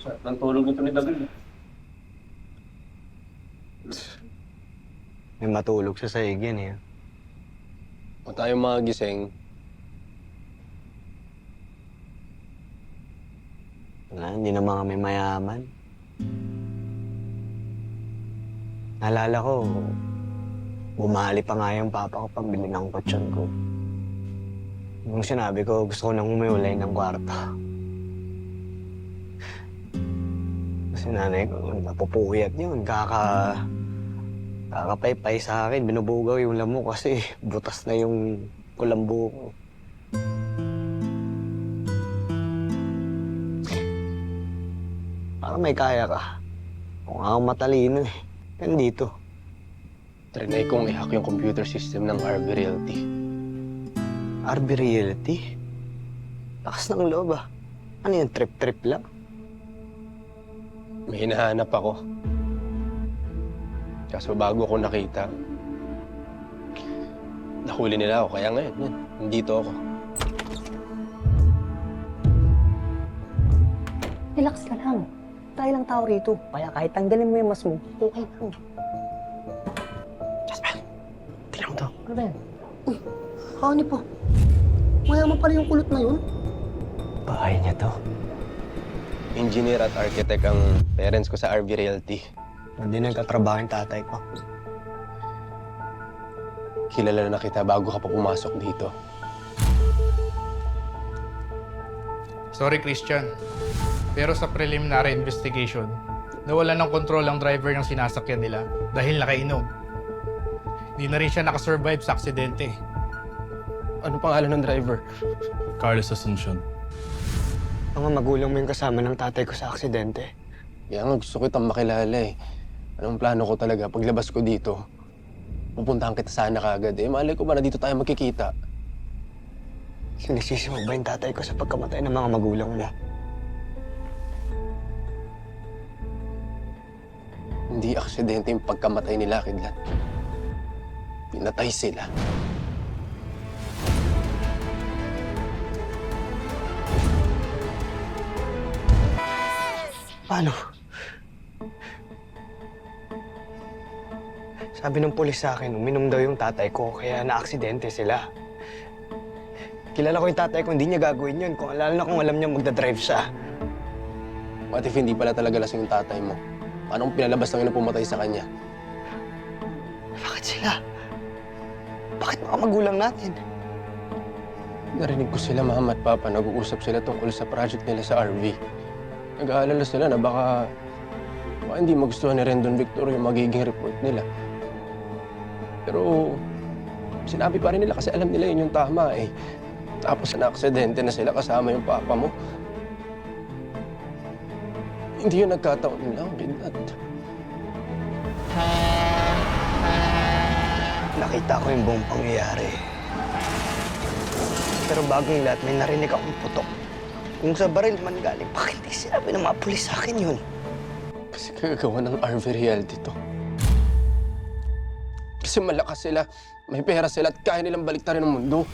Sarap ng tulog nito ni David. May matulog sa sahig yan eh. O tayo mga gising, Wala, hindi naman kami mayaman. Naalala ko, bumali pa nga yung papa ko pambili ng kutsyon ko. Nung sinabi ko, gusto ko nang umiwalay ng kwarto. Kasi nanay ko, napupuyat yun. Kakapaypay sa akin. Binubugaw yung lamok kasi butas na yung kulambo ko. Parang may kaya ka. Kung ako matalino eh. Nandito. trinay kong i-hack yung computer system ng RB Realty. RB Realty? Lakas ng loob ah. Ano yung trip-trip lang? May hinahanap ako. Kaso bago ko nakita, nahuli nila ako. Kaya ngayon, yan, nandito ako. Relax ka lang. Tayo lang tao rito. Kaya kahit tanggalin mo yung mas mo, okay lang. Jasper, tignan mo to. Ano ba yan? Uy, honey po. Mayaman pala yung kulot na yun. Bahay niya to. Engineer at architect ang parents ko sa RB Realty. Hindi nagkatrabaho yung tatay ko. Kilala na kita bago ka pa pumasok dito. Sorry, Christian. Pero sa preliminary investigation, nawalan ng control ang driver ng sinasakyan nila dahil nakainom. Hindi na rin siya nakasurvive sa aksidente. Ano pangalan ng driver? Carlos Asuncion. Mga magulang mo yung kasama ng tatay ko sa aksidente. Kaya nga gusto ko itang makilala eh. Anong plano ko talaga paglabas ko dito? Pupuntahan kita sana kaagad eh. Malay ko ba na dito tayo magkikita? Sinisisi mo ba yung tatay ko sa pagkamatay ng mga magulang mo? Hindi aksidente yung pagkamatay nila, Kidlat. Pinatay sila. Paano? Sabi ng pulis sa akin, uminom daw yung tatay ko, kaya na-aksidente sila. Kilala ko yung tatay ko, hindi niya gagawin yun. Lalo na kung alam niya magdadrive siya. What if hindi pala talaga lasing yung tatay mo? Paano kung pinalabas lang yun ang pumatay sa kanya? Bakit sila? Bakit mga magulang natin? Narinig ko sila, mama at papa, nag-uusap sila tungkol sa project nila sa RV. Nag-aalala sila na baka hindi magustuhan ni Rendon Victor yung magiging report nila. Pero sinabi pa rin nila kasi alam nila yun yung tama eh. Tapos na-aksidente na sila kasama yung papa mo. Hindi yun nagkataon lang, Kidlat. Nakita ko yung buong pangyayari. Pero bago yung lahat, may narinig akong putok. Kung sa baril man galing, bakit di sinabi ng mga pulis sa akin yun? Kasi kagagawa ng RV Realty to. Kasi malakas sila, may pera sila at kaya nilang baliktarin ang mundo.